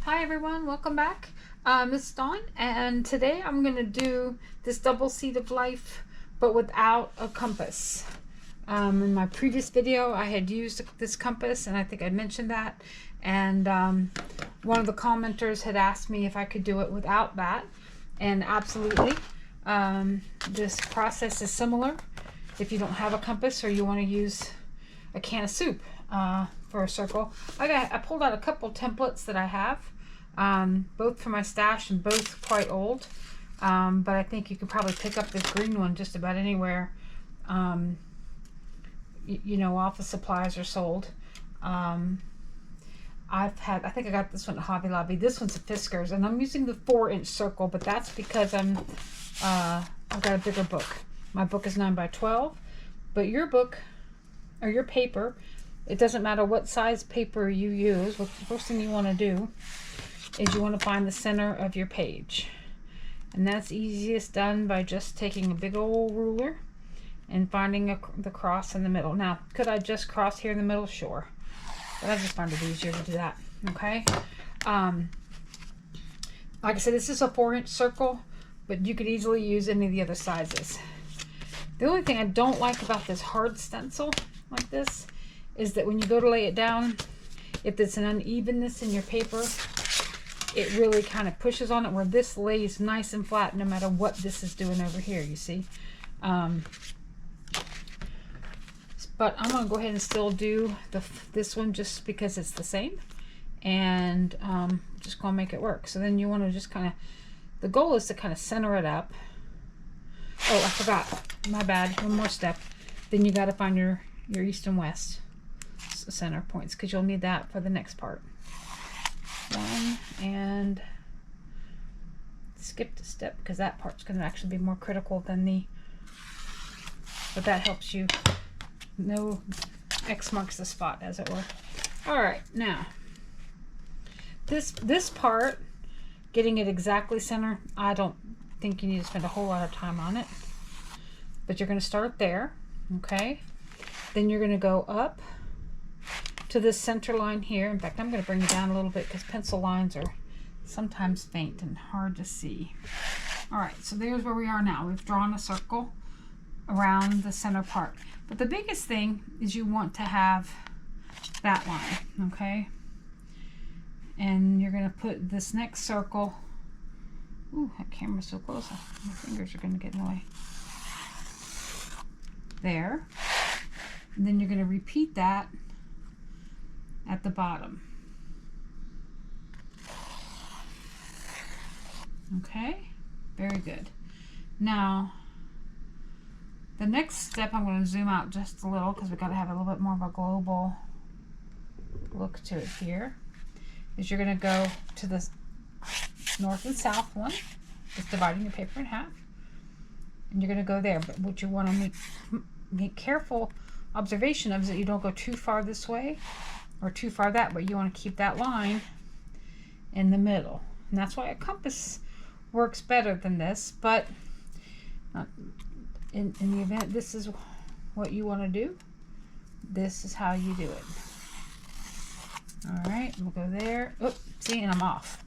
Hi everyone, welcome back. It's Dawn, and today I'm going to do this double seed of life, but without a compass. In my previous video, I had used this compass, and I think I mentioned that. And one of the commenters had asked me if I could do it without that, and absolutely. This process is similar if you don't have a compass or you want to use a can of soup for a circle. I pulled out a couple templates that I have. Both for my stash and both quite old, but I think you can probably pick up this green one just about anywhere. You know, office supplies are sold. I think I got this one at Hobby Lobby. This one's a Fiskars, and I'm using the 4-inch circle, but that's because I've got a bigger book. My book is 9 by 12, but your book or your paper, it doesn't matter what size paper you use. What the first thing you want to do is you want to find the center of your page, and that's easiest done by just taking a big old ruler and finding the cross in the middle. Now, could I just cross here in the middle? Sure, but I just find it easier to do that. Okay, like I said, this is a 4-inch circle, but you could easily use any of the other sizes. The only thing I don't like about this hard stencil like this is that when you go to lay it down, if there's an unevenness in your paper, it really kind of pushes on it, where this lays nice and flat no matter what this is doing over here, you see. But I'm going to go ahead and still do this one just because it's the same, and just going to make it work. So then you want to just kind of, the goal is to kind of center it up. Oh, I forgot, my bad, one more step. Then you got to find your east and west center points, because you'll need that for the next part. One, and skipped a step because that part's going to actually be more critical than but that helps you know X marks the spot, as it were. All right, now this part, getting it exactly center, I don't think you need to spend a whole lot of time on it, but you're going to start there. Okay, then you're going to go up to this center line here. In fact, I'm going to bring it down a little bit because pencil lines are sometimes faint and hard to see. All right, so there's where we are now. We've drawn a circle around the center part. But the biggest thing is you want to have that line, okay? And you're going to put this next circle. Ooh, that camera's so close. My fingers are going to get in the way. There. And then you're going to repeat that at the bottom. Okay, very good. Now, the next step, I'm going to zoom out just a little because we've got to have a little bit more of a global look to it here, is you're going to go to the north and south one, just dividing your paper in half, and you're going to go there. But what you want to make careful observation of is that you don't go too far this way or too far that way. You want to keep that line in the middle, and that's why a compass works better than this. But in the event this is what you want to do, this is how you do it. All right, we'll go there. Oops, see, and I'm off.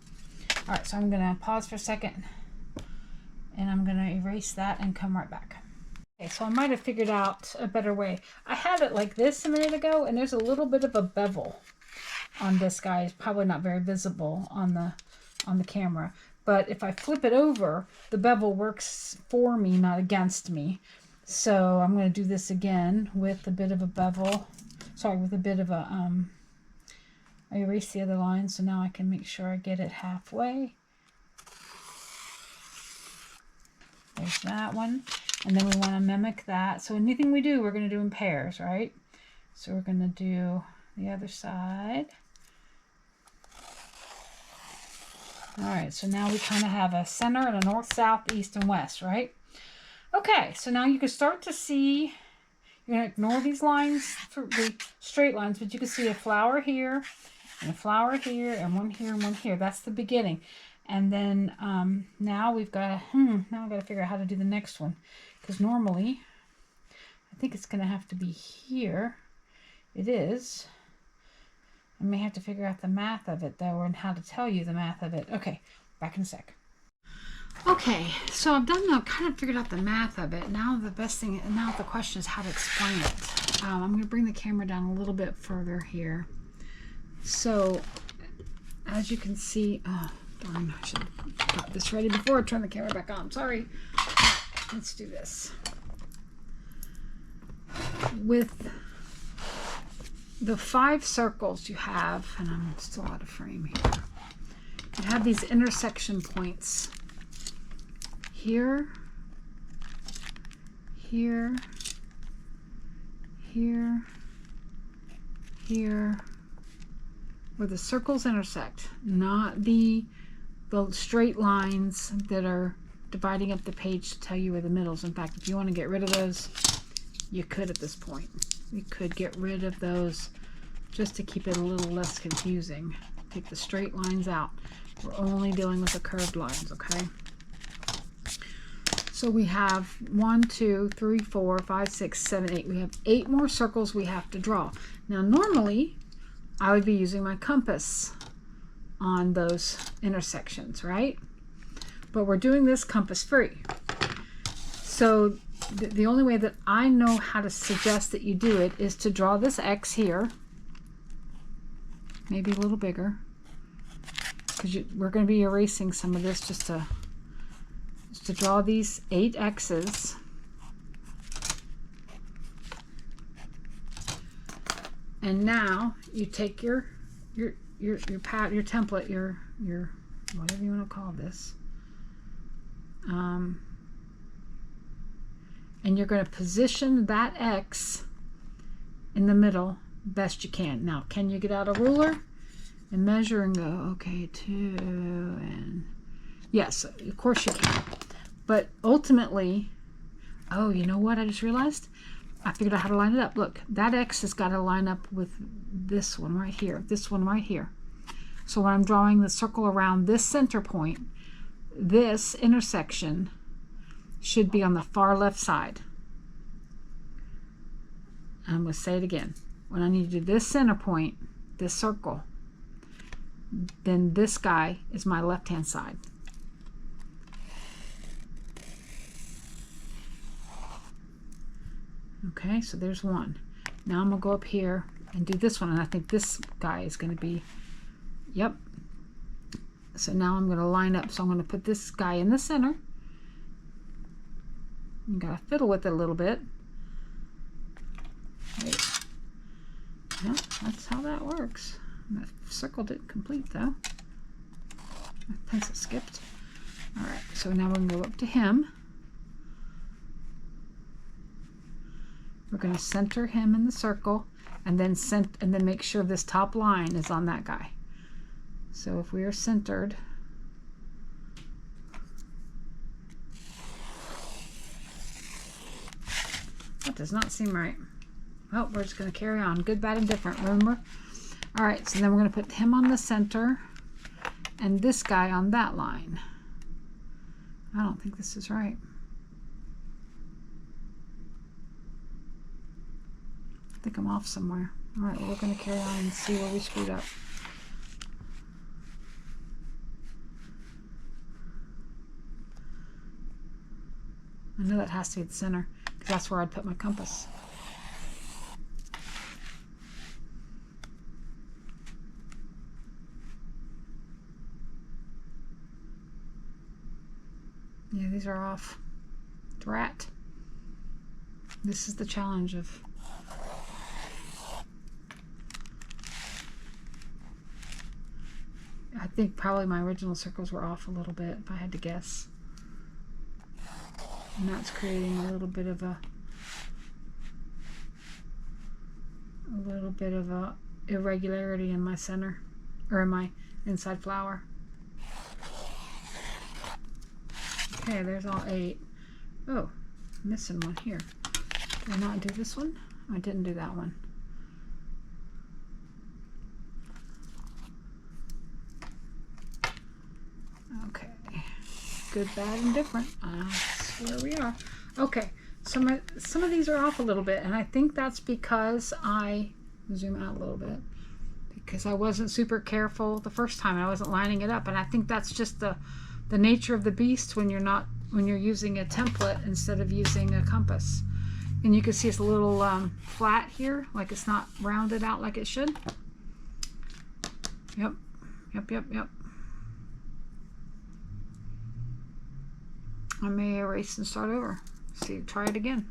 All right, so I'm going to pause for a second, and I'm going to erase that and come right back. Okay, so I might have figured out a better way. I had it like this a minute ago, and there's a little bit of a bevel on this guy. It's probably not very visible on the camera. But if I flip it over, the bevel works for me, not against me. So I'm going to do this again with a bit of a bevel. Sorry, with a bit of a, I erased the other line, so now I can make sure I get it halfway. There's that one. And then we want to mimic that. So anything we do, we're going to do in pairs, right? So we're going to do the other side. All right, so now we kind of have a center and a north, south, east, and west, right? Okay, so now you can start to see, you're going to ignore these lines, for the straight lines, but you can see a flower here, and a flower here, and one here, and one here. That's the beginning. And then now we've got to, now I've got to figure out how to do the next one. Because normally, I think it's going to have to be here. It is. I may have to figure out the math of it though, and how to tell you the math of it. Okay, back in a sec. Okay, so I've kind of figured out the math of it. Now the question is how to explain it. I'm going to bring the camera down a little bit further here. So, as you can see, oh darn, I should have got this ready before I turn the camera back on. Sorry. Let's do this. With the 5 circles you have, and I'm still out of frame here, you have these intersection points here, here, here, here, where the circles intersect, not the straight lines that are dividing up the page to tell you where the middles. In fact, if you want to get rid of those, you could at this point. You could get rid of those just to keep it a little less confusing. Take the straight lines out. We're only dealing with the curved lines, okay? So we have 1, 2, 3, 4, 5, 6, 7, 8. We have 8 more circles we have to draw. Now normally I would be using my compass on those intersections, right? But we're doing this compass free. So the only way that I know how to suggest that you do it is to draw this X here, maybe a little bigger, because we're going to be erasing some of this just to draw these 8 X's. And now you take your template, your whatever you want to call this, and you're going to position that X in the middle best you can. Now, can you get out a ruler and measure and go, okay, 2, and yes, of course you can. But ultimately, oh, you know what I just realized? I figured out how to line it up. Look, that X has got to line up with this one right here, this one right here. So when I'm drawing the circle around this center point, this intersection should be on the far left side. I'm going to say it again. When I need to do this center point, this circle, then this guy is my left-hand side. Okay, so there's one. Now I'm going to go up here and do this one, and I think this guy is going to be, yep. So now I'm going to line up. So I'm going to put this guy in the center. You got to fiddle with it a little bit. Wait. Yeah, that's how that works. My circle didn't complete though. My pencil skipped. All right, so now we're going to go up to him. We're going to center him in the circle, and then make sure this top line is on that guy. So if we are centered, that does not seem right. Well, we're just going to carry on. Good, bad, and different, remember? All right, so then we're going to put him on the center and this guy on that line. I don't think this is right. I think I'm off somewhere. All right, well, we're going to carry on and see where we screwed up. I know that has to be the center, because that's where I'd put my compass. Yeah, these are off. Drat. This is the challenge of I think probably my original circles were off a little bit, if I had to guess. And that's creating a little bit of a irregularity in my center, or in my inside flower. Okay, there's all 8. Oh, missing one here. Did I not do this one? I didn't do that one. Okay, good, bad, and different. That's where we are. Okay, some of these are off a little bit, and I think that's because I zoom out a little bit, because I wasn't super careful the first time. I wasn't lining it up, and I think that's just the nature of the beast when you're using a template instead of using a compass. And you can see it's a little flat here, like it's not rounded out like it should. Yep. I may erase and start over. Try it again,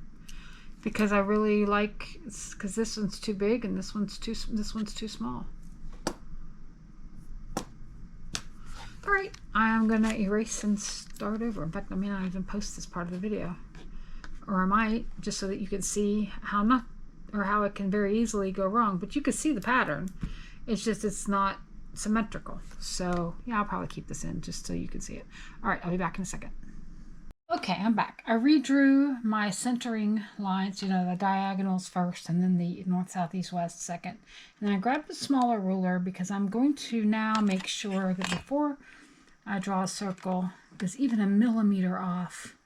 because I really like, because this one's too big and this one's too small. All right, I'm gonna erase and start over. In fact, I may not even post this part of the video, or I might, just so that you can see how it can very easily go wrong. But you can see the pattern. It's just it's not symmetrical. So yeah, I'll probably keep this in just so you can see it. All right, I'll be back in a second. Okay, I'm back. I redrew my centering lines, you know, the diagonals first and then the north, south, east, west second. And I grabbed a smaller ruler because I'm going to now make sure that before I draw a circle, because even a millimeter off,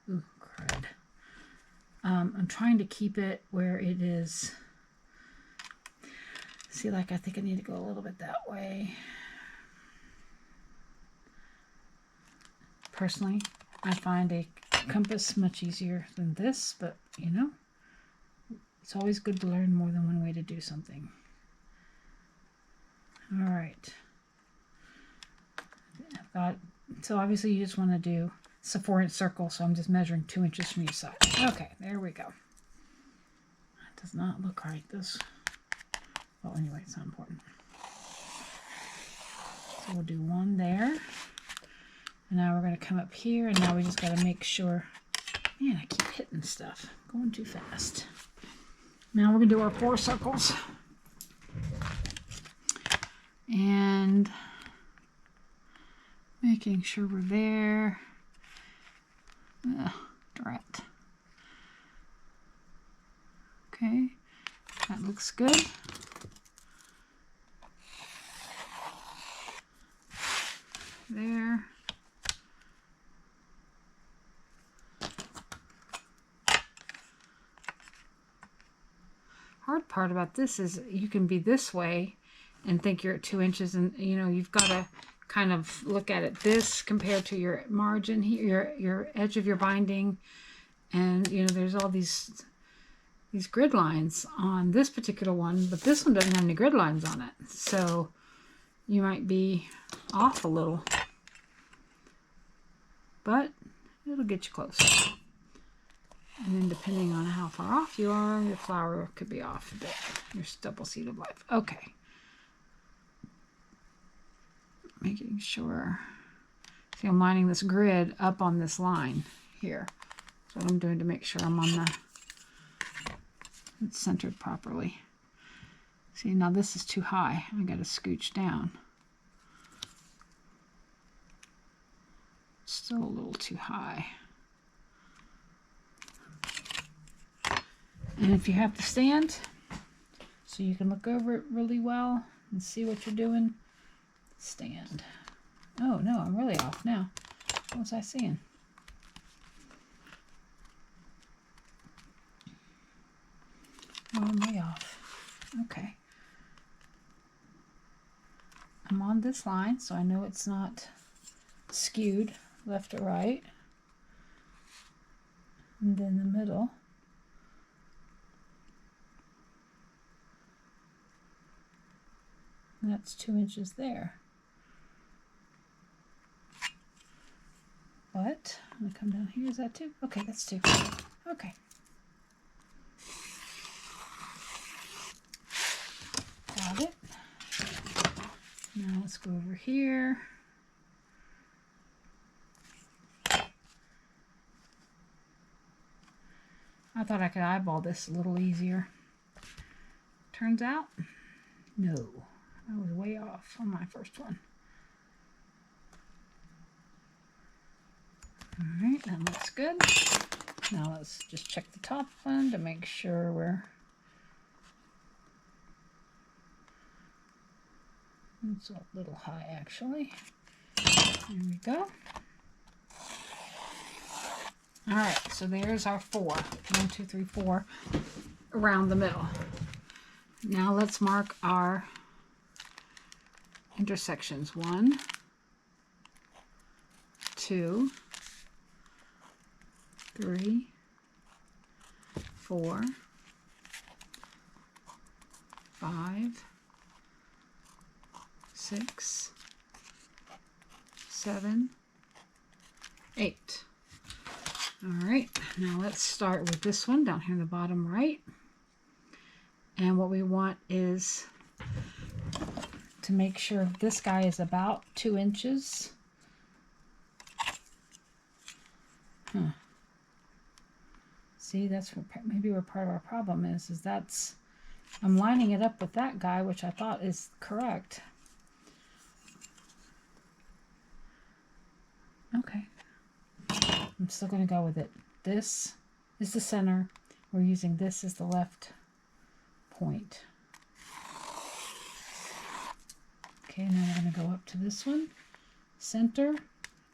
ooh, crud. I'm trying to keep it where it is. See, like I think I need to go a little bit that way. Personally, I find a compass much easier than this, but you know, it's always good to learn more than one way to do something. All right. I've got, so obviously you just want to do, it's a 4-inch circle, so I'm just measuring 2 inches from each side. Okay, there we go. That does not look right. This, well, anyway, it's not important. So we'll do one there. And now we're going to come up here, and now we just got to make sure, man, I keep hitting stuff, going too fast. Now we're going to do our 4 circles. And making sure we're there. Drat. Okay, that looks good. There. Hard part about this is you can be this way and think you're at 2 inches, and you know, you've got to kind of look at it this compared to your margin here, your edge of your binding, and you know, there's all these grid lines on this particular one, but this one doesn't have any grid lines on it, so you might be off a little, but it'll get you close. And then depending on how far off you are, your flower could be off a bit. Your double seed of life. Okay. Making sure. See, I'm lining this grid up on this line here. That's what I'm doing to make sure I'm on it's centered properly. See, now this is too high. I got to scooch down. Still a little too high. And if you have to stand, so you can look over it really well and see what you're doing, stand. Oh no, I'm really off now. What was I seeing? Oh, I'm way off. Okay. I'm on this line, so I know it's not skewed left or right. And then the middle. That's 2 inches there. But I'm gonna come down here. Is that 2? Okay, that's 2. Okay. Got it. Now let's go over here. I thought I could eyeball this a little easier. Turns out, no. I was way off on my first one. All right, that looks good. Now let's just check the top one to make sure we're... It's a little high, actually. There we go. All right, so there's our 4. 1, 2, 3, 4 around the middle. Now let's mark our intersections. 1, 2, 3, 4, 5, 6, 7, 8. All right, now let's start with this one down here in the bottom right. And what we want is to make sure this guy is about 2 inches. See, that's maybe where part of our problem is that's, I'm lining it up with that guy, which I thought is correct. Okay. I'm still going to go with it. This is the center. We're using this as the left point. Okay, now we're going to go up to this one. Center,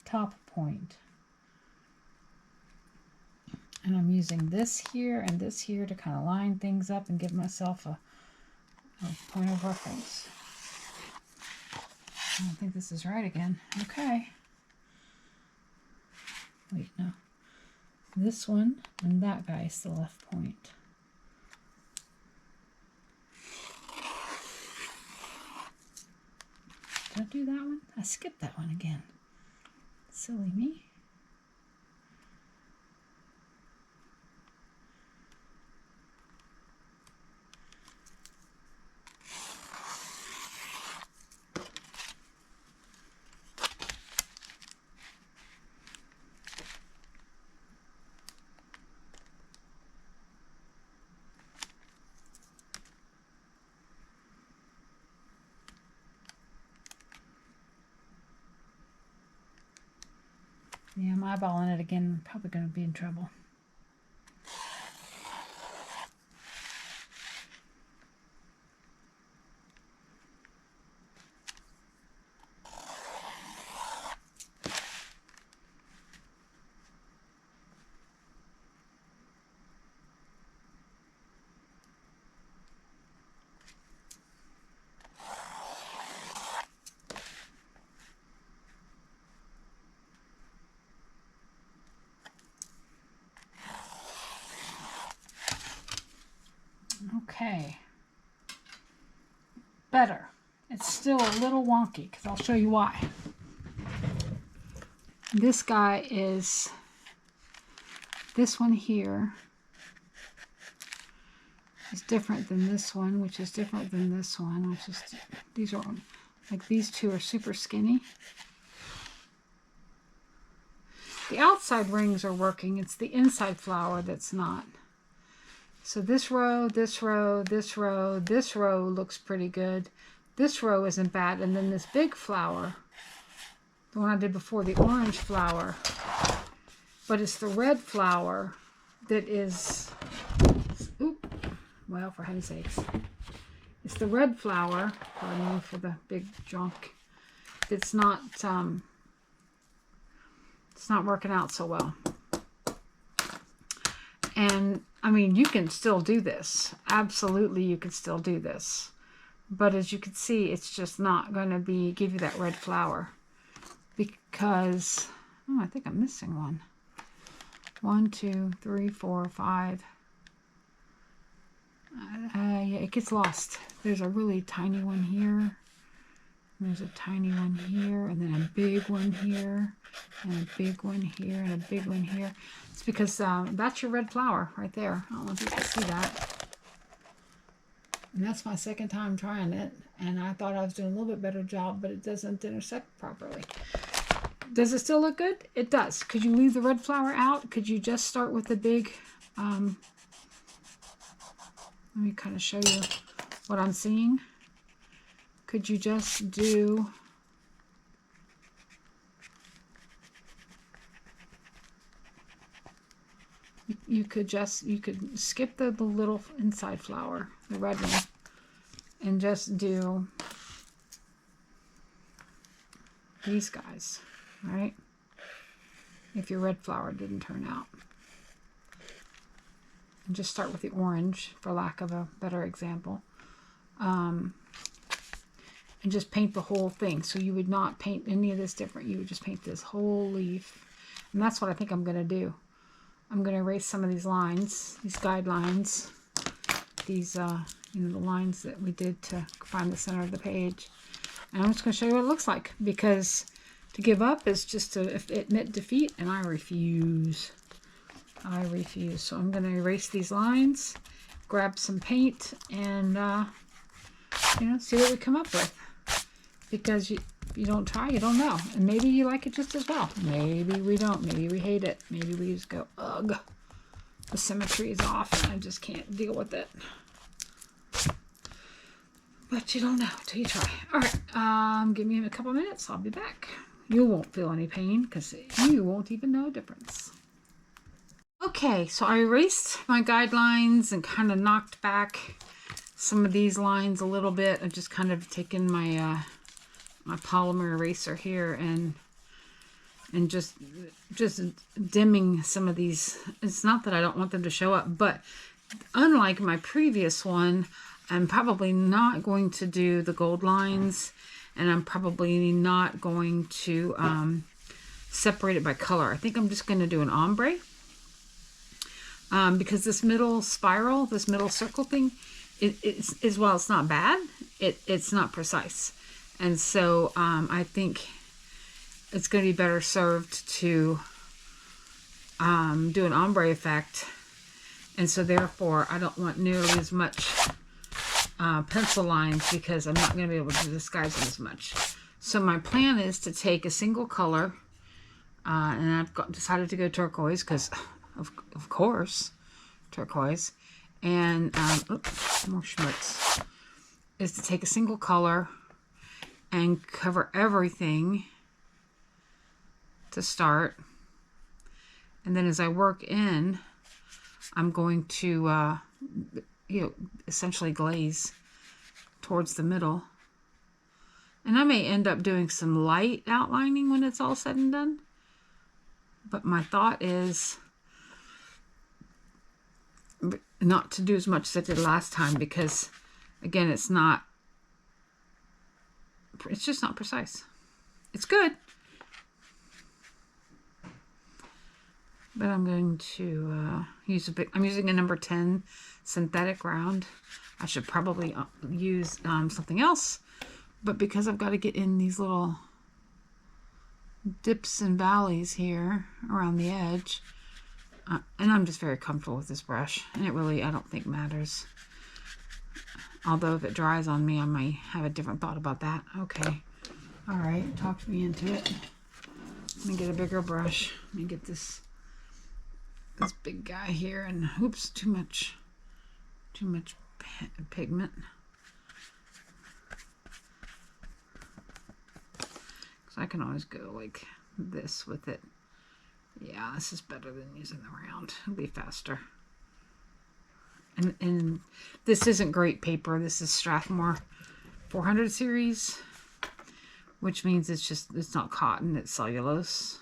top point. And I'm using this here and this here to kind of line things up and give myself a point of reference. I don't think this is right again. Okay. Wait, no. This one and that guy is the left point. Did I do that one? I skipped that one again. Silly me. Yeah, I'm eyeballing it again. I'm probably going to be in trouble. Okay, better. It's still a little wonky because I'll show you why. This guy is, this one here is different than this one, which is different than this one, which is, these are, like these two are super skinny. The outside rings are working, it's the inside flower that's not. So this row, this row, this row, this row looks pretty good. This row isn't bad. And then this big flower, the one I did before, the orange flower, but it's the red flower that is, oop, well, for heaven's sakes. It's the red flower, pardon me for the big junk, it's not working out so well. And I mean, you can still do this. Absolutely, you can still do this. But as you can see, it's just not going to give you that red flower. Because, oh, I think I'm missing one. 1, 2, 3, 4, 5. Yeah, it gets lost. There's a really tiny one here. There's a tiny one here, and then a big one here, and a big one here, and a big one here. It's because that's your red flower right there. I don't know if you can see that. And that's my second time trying it, and I thought I was doing a little bit better job, but it doesn't intersect properly. Does it still look good? It does. Could you leave the red flower out? Could you just start with the big... let me kind of show you what I'm seeing. Could you just do... You could skip the little inside flower, the red one, and just do these guys, right? If your red flower didn't turn out. And just start with the orange, for lack of a better example. And and just paint the whole thing. So you would not paint any of this different. You would just paint this whole leaf. And that's what I think I'm going to do. I'm going to erase some of these lines, these guidelines, these, you know, the lines that we did to find the center of the page. And I'm just going to show you what it looks like, because to give up is just to admit defeat, and I refuse. I refuse. So I'm going to erase these lines, grab some paint, and, you know, see what we come up with. Because you don't try, you don't know. And maybe you like it just as well. Maybe we don't. Maybe we hate it. Maybe we just go, ugh, the symmetry is off and I just can't deal with it. But you don't know till you try. All right, give me a couple minutes. I'll be back. You won't feel any pain because you won't even know a difference. Okay, so I erased my guidelines and kind of knocked back some of these lines a little bit. I've just kind of taken my my polymer eraser here and just dimming some of these. It's not that I don't want them to show up, but unlike my previous one, I'm probably not going to do the gold lines, and I'm probably not going to separate it by color. I think I'm just going to do an ombre, because this middle spiral, this middle circle thing, it's while it's not bad, it's not precise. And so I think it's going to be better served to do an ombre effect. And so therefore, I don't want nearly as much pencil lines, because I'm not going to be able to disguise them as much. So my plan is to take a single color, and I've decided to go turquoise, because of course, turquoise. And oops, more schmutz. Is to take a single color and cover everything to start. And then as I work in, I'm going to, you know, essentially glaze towards the middle. And I may end up doing some light outlining when it's all said and done. But my thought is not to do as much as I did last time, because, again, it's just not precise. It's good, but I'm going to use I'm using a number 10 synthetic round. I should probably use something else, but because I've got to get in these little dips and valleys here around the edge, and I'm just very comfortable with this brush, and it really, I don't think matters. Although if it dries on me, I may have a different thought about that. Okay. All right. Talked me into it. Let me get a bigger brush. Let me get this big guy here. And oops, too much pigment. So I can always go like this with it. Yeah, this is better than using the round. It'll be faster. And this isn't great paper. This is Strathmore 400 series, which means it's not cotton, it's cellulose.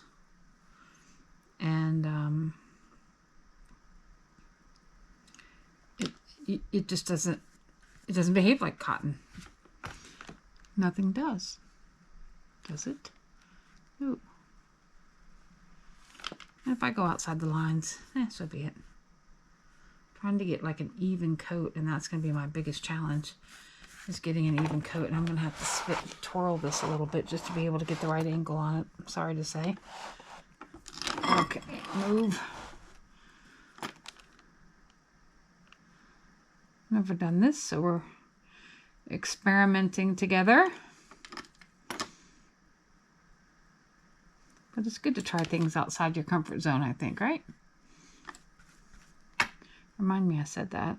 And it just doesn't behave like cotton. Nothing does it? Ooh. And if I go outside the lines, so be it. Trying to get like an even coat, and that's going to be my biggest challenge, is getting an even coat. And I'm going to have to twirl this a little bit just to be able to get the right angle on it. I'm sorry to say. Okay, move. Never done this, so we're experimenting together. But it's good to try things outside your comfort zone, I think, right? Remind me I said that.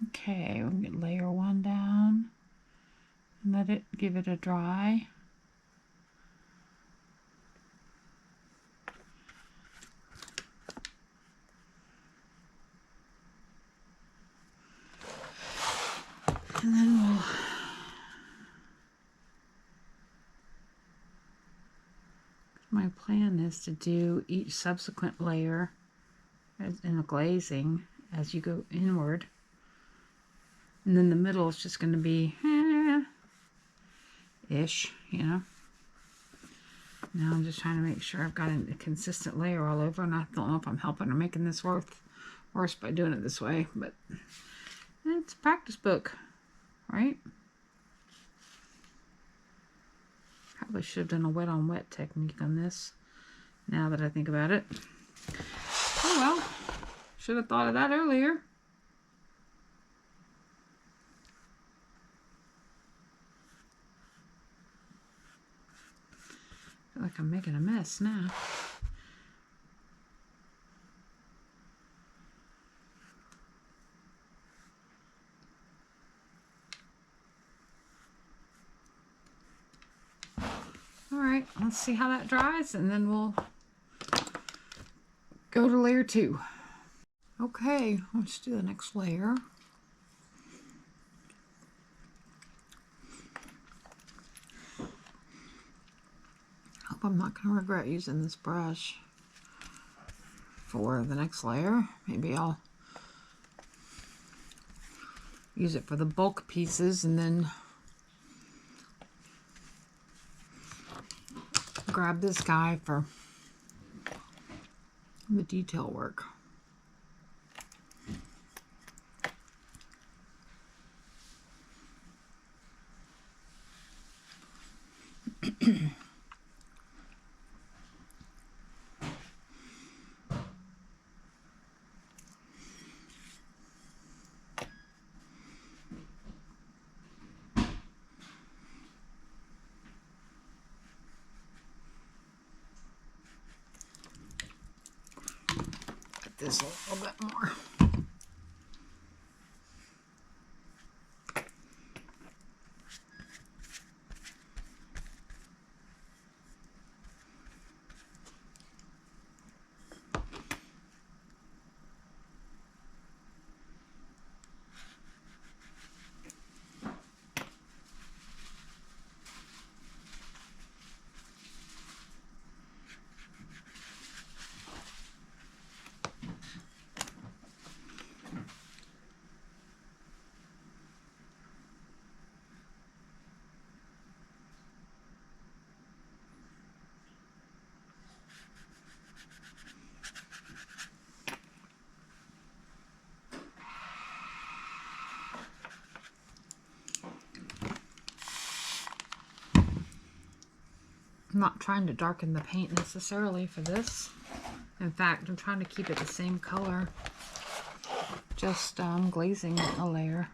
Okay, we'll get layer 1 down and give it a dry. And then we'll is to do each subsequent layer in a glazing as you go inward. And then the middle is just going to be ish, you know. Now I'm just trying to make sure I've got a consistent layer all over, and I don't know if I'm helping or making this worse by doing it this way, but it's a practice book, right? Probably should have done a wet on wet technique on this, now that I think about it. Oh well, should have thought of that earlier. I feel like I'm making a mess now. Alright, let's see how that dries, and then we'll go to layer 2. Okay, let's do the next layer. Hope I'm not going to regret using this brush for the next layer. Maybe I'll use it for the bulk pieces and then grab this guy for the detail work. This a little bit more. I'm not trying to darken the paint necessarily for this. In fact, I'm trying to keep it the same color, just glazing a layer.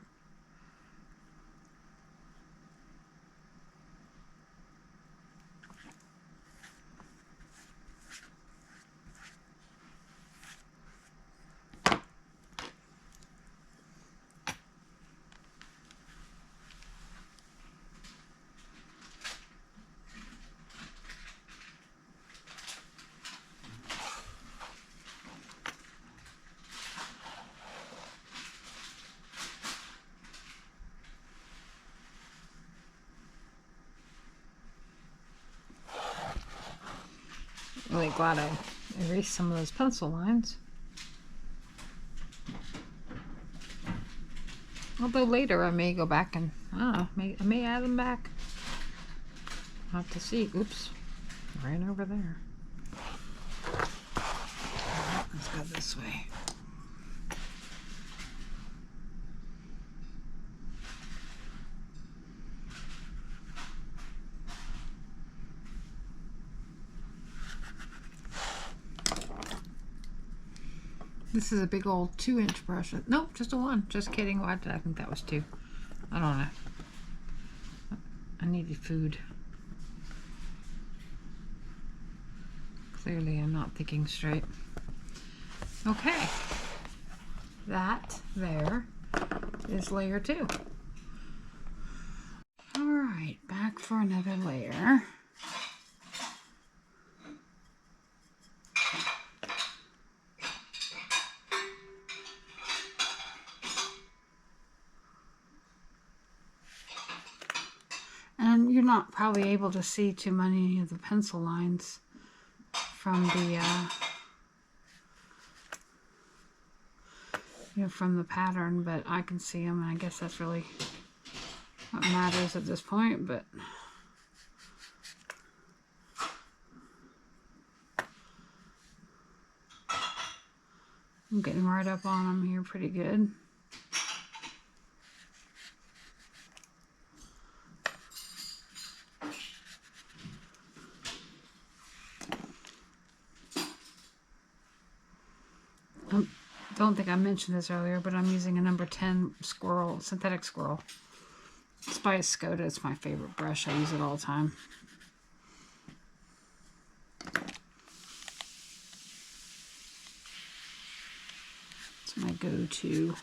Really glad I erased some of those pencil lines. Although later I may go back and, I don't know, I may add them back. I'll have to see. Oops, right over there. Let's go this way. This is a big old 2-inch brush. Nope, just a 1. Just kidding. Why did I think that was 2? I don't know. I needed food. Clearly I'm not thinking straight. Okay. That there is layer 2. Alright, back for another layer. And you're not probably able to see too many of the pencil lines from the from the pattern, but I can see them, and I guess that's really what matters at this point. But I'm getting right up on them here pretty good. Don't think I mentioned this earlier, but I'm using a number 10 squirrel, synthetic squirrel. It's by Skoda. It's my favorite brush. I use it all the time. It's my go-to.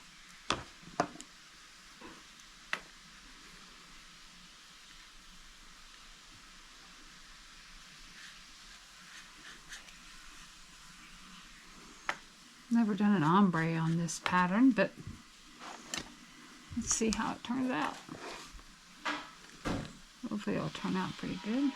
Never done an ombre on this pattern, but let's see how it turns out. Hopefully it'll turn out pretty good.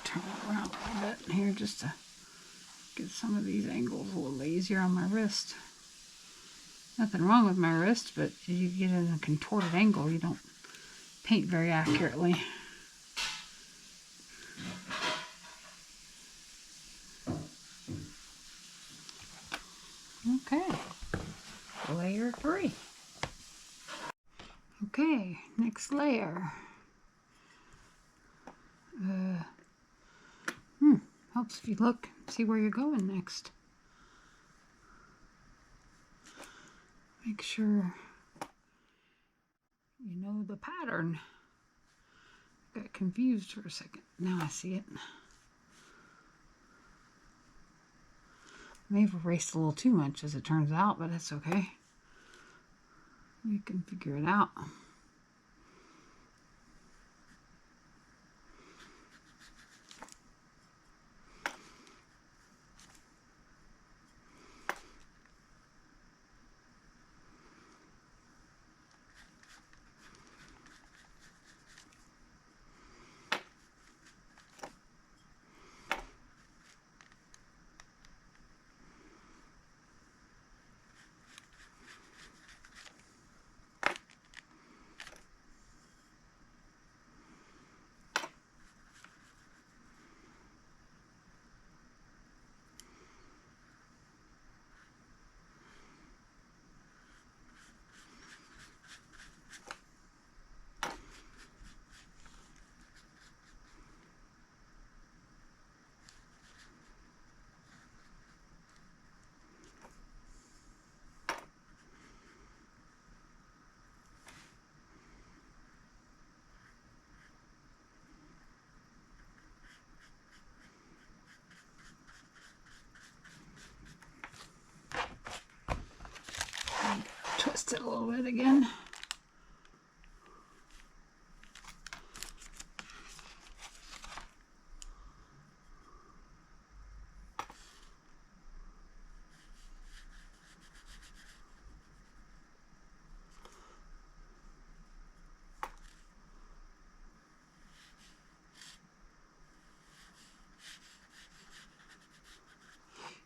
Turn it around a little bit here just to get some of these angles a little easier on my wrist. Nothing wrong with my wrist, but if you get in a contorted angle, you don't paint very accurately. Okay, layer 3. Okay, next layer. Helps if you look, see where you're going next. Make sure you know the pattern. Got confused for a second. Now I see it. May have erased a little too much as it turns out, but that's okay. You can figure it out. Twist it a little bit again.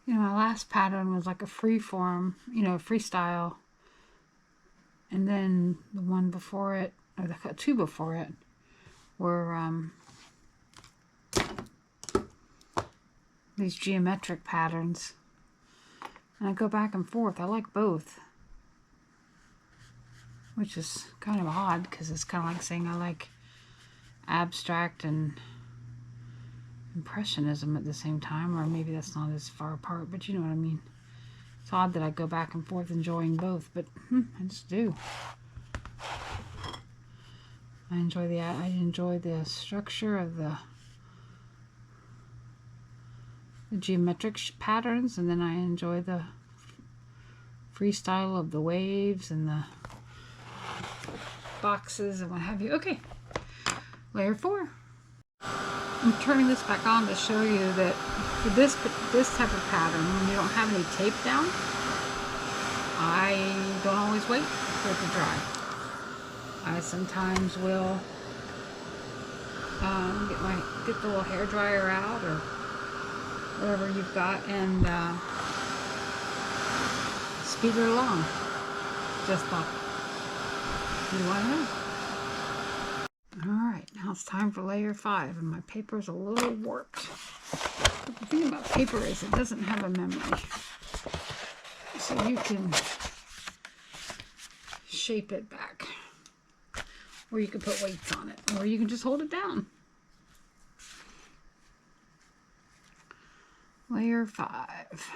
My last pattern was like a free form, freestyle. And then the one before it, or the two before it, were these geometric patterns. And I go back and forth. I like both. Which is kind of odd, because it's kind of like saying I like abstract and impressionism at the same time, or maybe that's not as far apart, but you know what I mean. It's odd that I go back and forth enjoying both, but I just do. I enjoy the structure of the geometric patterns, and then I enjoy the freestyle of the waves and the boxes and what have you. Okay, layer 4. I'm turning this back on to show you that for this type of pattern, when you don't have any tape down, I don't always wait for it to dry. I sometimes will get the little hair dryer out or whatever you've got and speed it along. Just thought you want to know. Alright, now it's time for layer 5, and my paper's a little warped. But the thing about paper is it doesn't have a memory. So you can shape it back. Or you can put weights on it. Or you can just hold it down. Layer 5.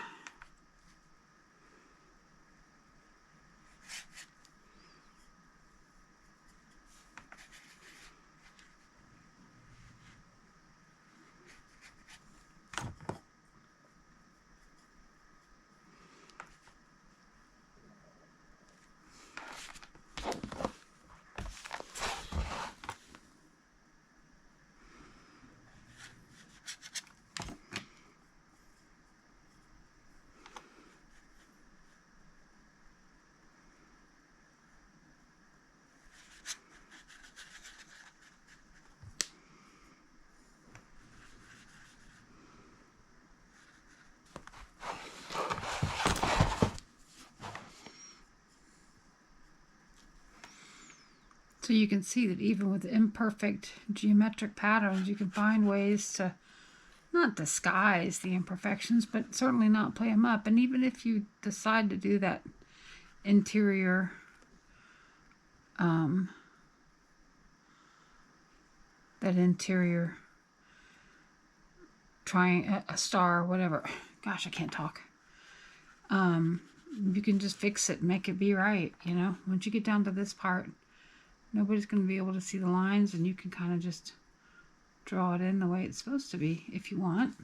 So you can see that even with imperfect geometric patterns, you can find ways to not disguise the imperfections, but certainly not play them up. And even if you decide to do that interior trying a star, whatever. Gosh, I can't talk. You can just fix it, make it be right, you know. Once you get down to this part, nobody's going to be able to see the lines, and you can kind of just draw it in the way it's supposed to be if you want.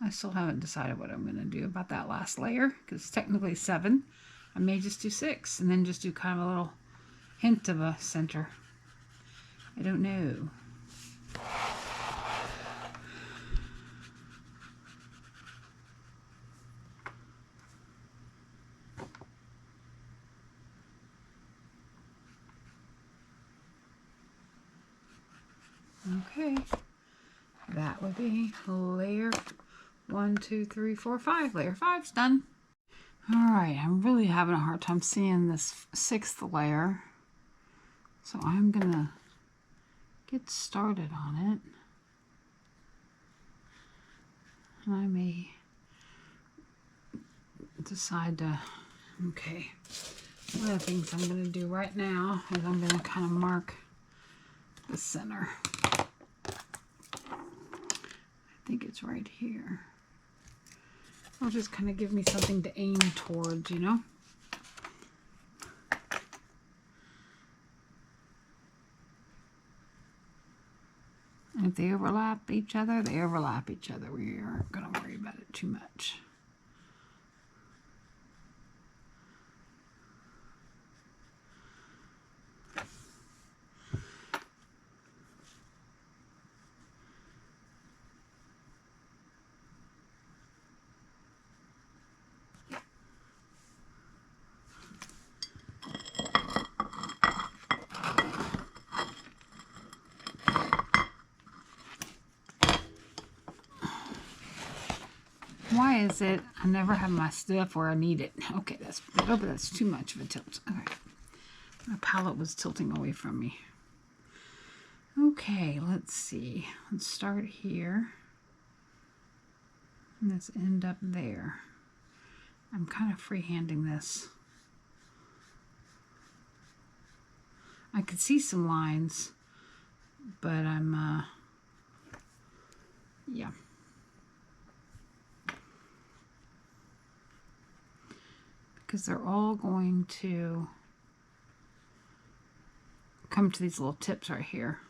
I still haven't decided what I'm going to do about that last layer, because it's technically 7. I may just do 6 and then just do kind of a little hint of a center. I don't know. Okay, that would be layer 1, 2, 3, 4, 5. Layer 5's done. Alright, I'm really having a hard time seeing this 6th layer, so I'm gonna get started on it. And I may decide to, okay, one of the things I'm gonna do right now is I'm gonna kind of mark the center. I think it's right here. It'll just kind of give me something to aim towards, you know? And if they overlap each other, they overlap each other. We aren't going to worry about it too much. Why is it I never have my stuff where I need it? Okay, that's too much of a tilt. All right. My palette was tilting away from me. Okay, let's see. Let's start here. And let's end up there. I'm kind of freehanding this. I could see some lines, but I'm, yeah. because they're all going to come to these little tips right here.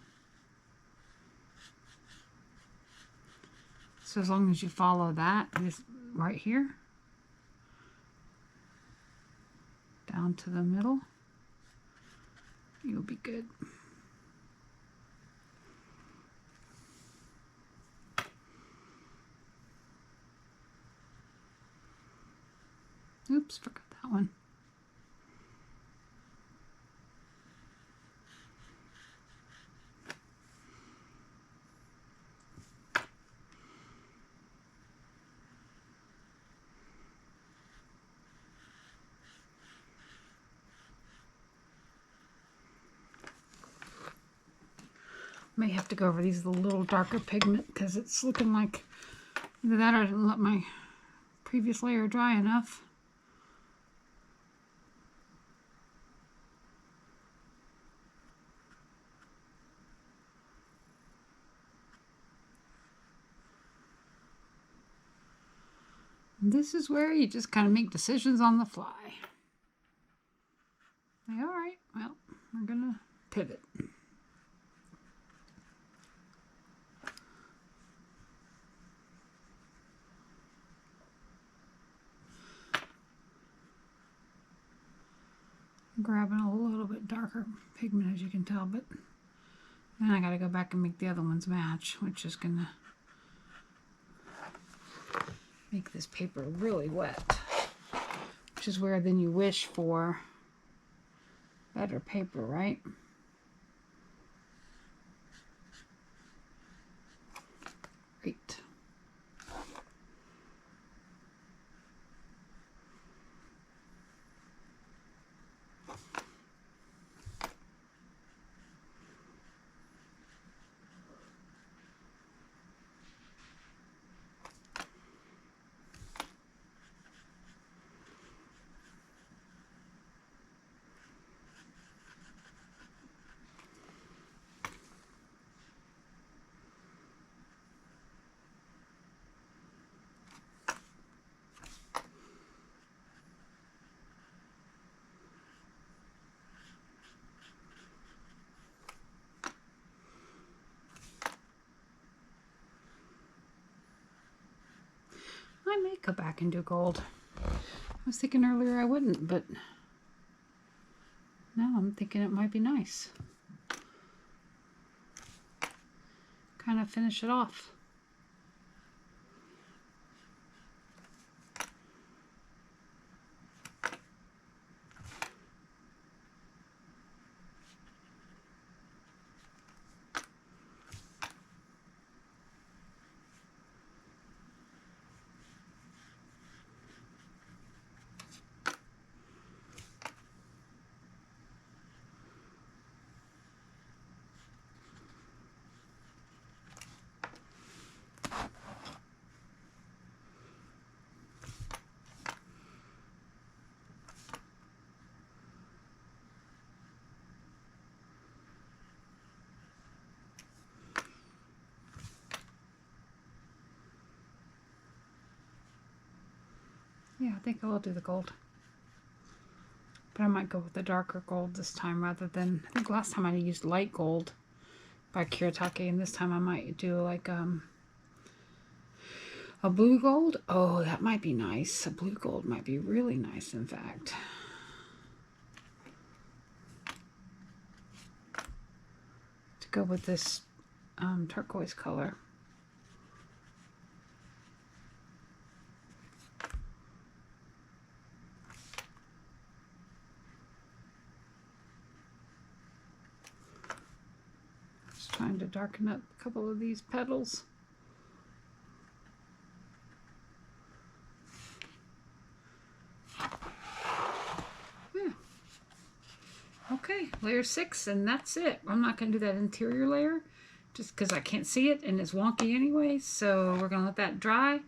So as long as you follow that, this right here, down to the middle, you'll be good. Oops, forgot that one. May have to go over these with a little darker pigment because it's looking like either that or I didn't let my previous layer dry enough. And this is where you just kind of make decisions on the fly. Like, all right, well, we're gonna pivot. I'm grabbing a little bit darker pigment, as you can tell, but then I gotta go back and make the other ones match, which is gonna make this paper really wet, which is where then you wish for better paper, right? Great. I may go back and do gold. I was thinking earlier I wouldn't, but now I'm thinking it might be nice. Kind of finish it off. Yeah, I think I will do the gold. But I might go with the darker gold this time rather than, I think last time I used light gold by Kiritake, and this time I might do like a blue gold. Oh, that might be nice. A blue gold might be really nice, in fact. To go with this turquoise color. Trying to darken up a couple of these petals. Yeah. Okay, layer 6, and that's it. I'm not going to do that interior layer just because I can't see it and it's wonky anyway, so we're going to let that dry.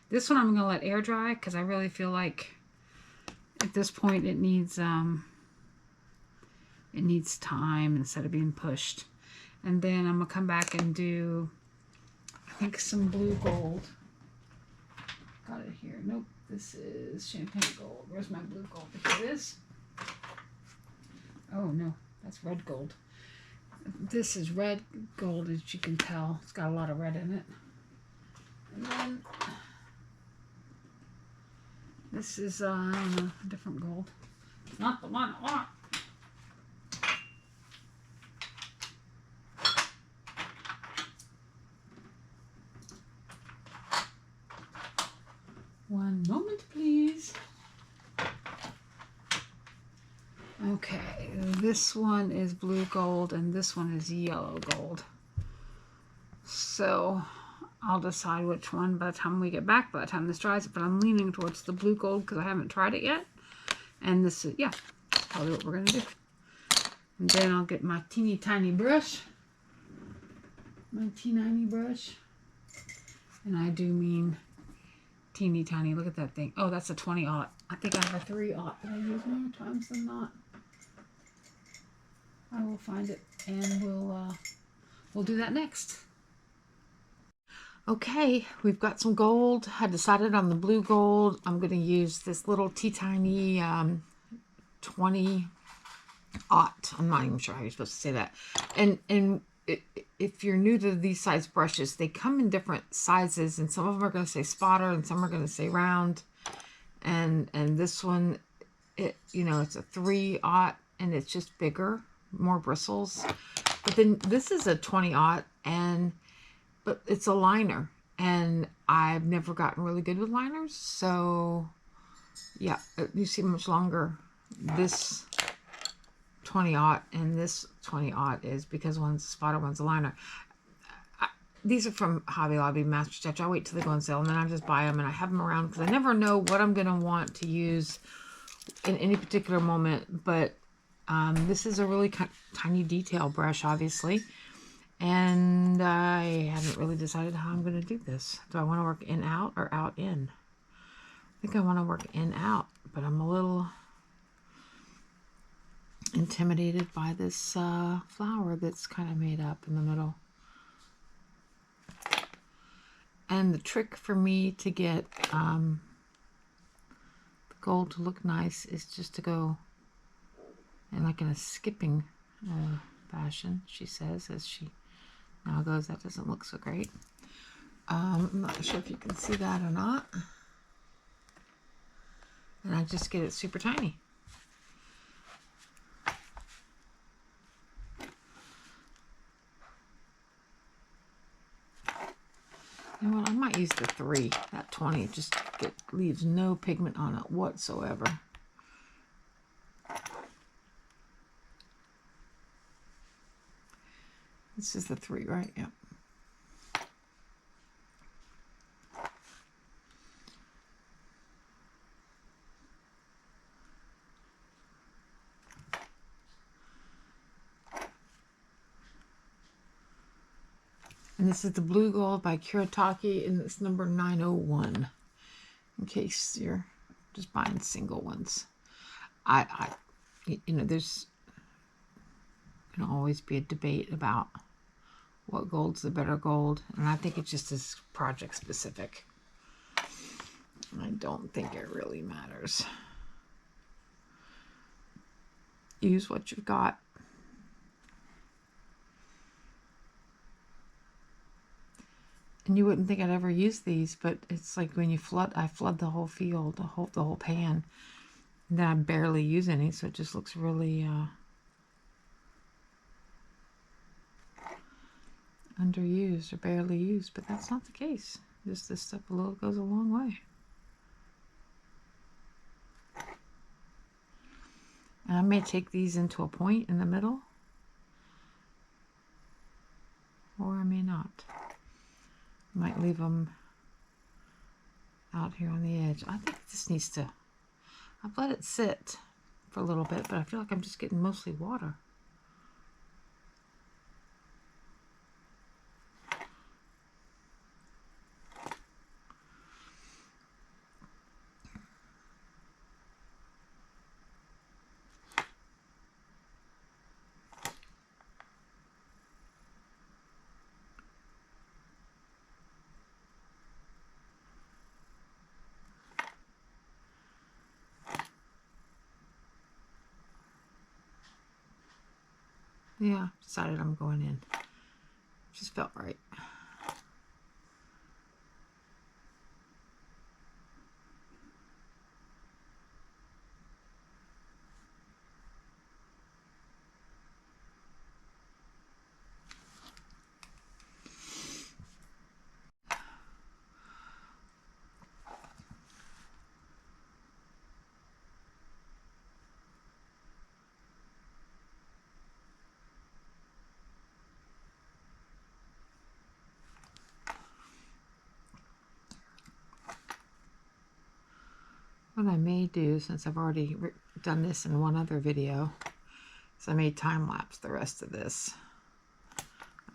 This one I'm going to let air dry because I really feel like at this point it needs time instead of being pushed. And then I'm going to come back and do, I think, some blue gold. Got it here. Nope, This is champagne gold. Where's my blue gold? Here it is. Oh no, that's red gold. This is red gold, as you can tell. It's got a lot of red in it. And then this is, I don't know, a different gold. Not the one I want. One moment, please. Okay, this one is blue gold and this one is yellow gold. So I'll decide which one by the time we get back, by the time this dries, but I'm leaning towards the blue gold because I haven't tried it yet. And this is, yeah, probably what we're going to do. And then I'll get my teeny tiny brush. My teeny brush. And I do mean teeny tiny. Look at that thing. Oh, that's a 20-aught. I think I have a 3-aught that I use more times than not. I will find it and we'll do that next. Okay, we've got some gold. I decided on the blue gold. I'm going to use this little teeny 20-aught. I'm not even sure how you're supposed to say that. And if you're new to these size brushes, they come in different sizes, and some of them are going to say spotter and some are going to say round. And this one, you know, it's a 3-aught and it's just bigger, more bristles. But then this is a 20-aught, but it's a liner, and I've never gotten really good with liners. So yeah, you see how much longer this 20-aught and this 20-aught is, because one's a spotter, one's a liner. These are from Hobby Lobby, Master Stitch. I wait till they go on sale and then I just buy them and I have them around because I never know what I'm going to want to use in any particular moment. But this is a really tiny detail brush, obviously. And I haven't really decided how I'm going to do this. Do I want to work in, out, or out, in? I think I want to work in, out, but I'm a little intimidated by this flower that's kind of made up in the middle. And the trick for me to get the gold to look nice is just to go in like in a skipping fashion, she says, as she now goes. That doesn't look so great. I'm not sure if you can see that or not. And I just get it super tiny. You know what, I might use the 3, that 20, just leaves no pigment on it whatsoever. This is the 3, right? Yep. And this is the Blue Gold by Kuretake, and it's number 901, in case you're just buying single ones. You know, there's going to always be a debate about what gold's the better gold, and I think it just is project specific. I don't think it really matters. Use what you've got. And you wouldn't think I'd ever use these, but it's like when you flood, I flood the whole field, the whole pan. And then I barely use any, so it just looks really underused or barely used, but that's not the case. Just this stuff goes a long way. And I may take these into a point in the middle, or I may not. Might leave them out here on the edge. I think this needs to, I've let it sit for a little bit, but I feel like I'm just getting mostly water. Yeah, decided I'm going in. Just felt right. What I may do, since I've already done this in one other video, is I may time lapse the rest of this.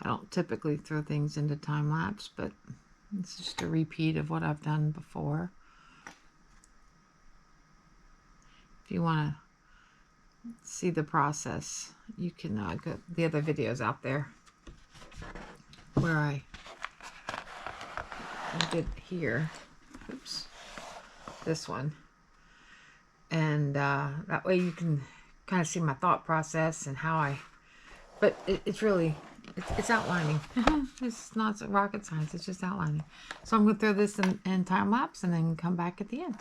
I don't typically throw things into time lapse, but it's just a repeat of what I've done before. If you want to see the process, you can go the other videos out there where I did here. Oops, this one. And that way you can kind of see my thought process and how I, but it's really, it's outlining. It's not rocket science, it's just outlining. So I'm going to throw this in time lapse and then come back at the end.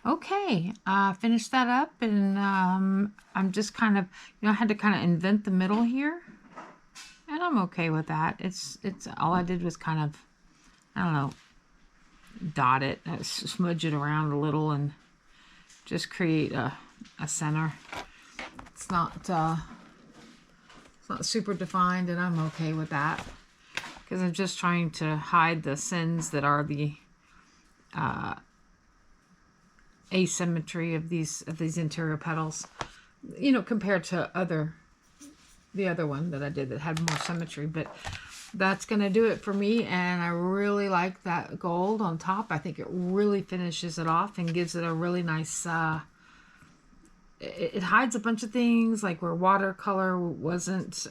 Okay, finished that up, and I'm just kind of, I had to kind of invent the middle here, and I'm okay with that. It's all I did was kind of, I don't know, dot it, smudge it around a little, and just create a center. It's not super defined, and I'm okay with that because I'm just trying to hide the sins that are the asymmetry of these interior petals, you know, compared to the other one that I did that had more symmetry. But that's gonna do it for me, and I really like that gold on top. I think it really finishes it off and gives it a really nice it hides a bunch of things, like where watercolor wasn't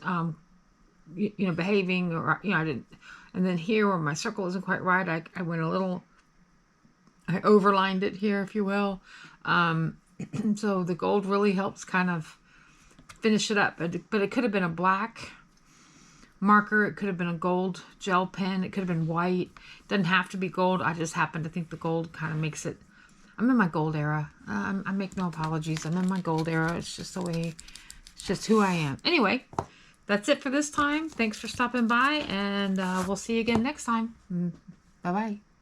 you know, behaving, or, you know, I didn't. And then here where my circle isn't quite right, I went a little, I overlined it here, if you will. So the gold really helps kind of finish it up. But it could have been a black marker. It could have been a gold gel pen. It could have been white. It doesn't have to be gold. I just happen to think the gold kind of makes it. I'm in my gold era. I make no apologies. I'm in my gold era. It's just the way, it's just who I am. Anyway, that's it for this time. Thanks for stopping by, and we'll see you again next time. Bye-bye.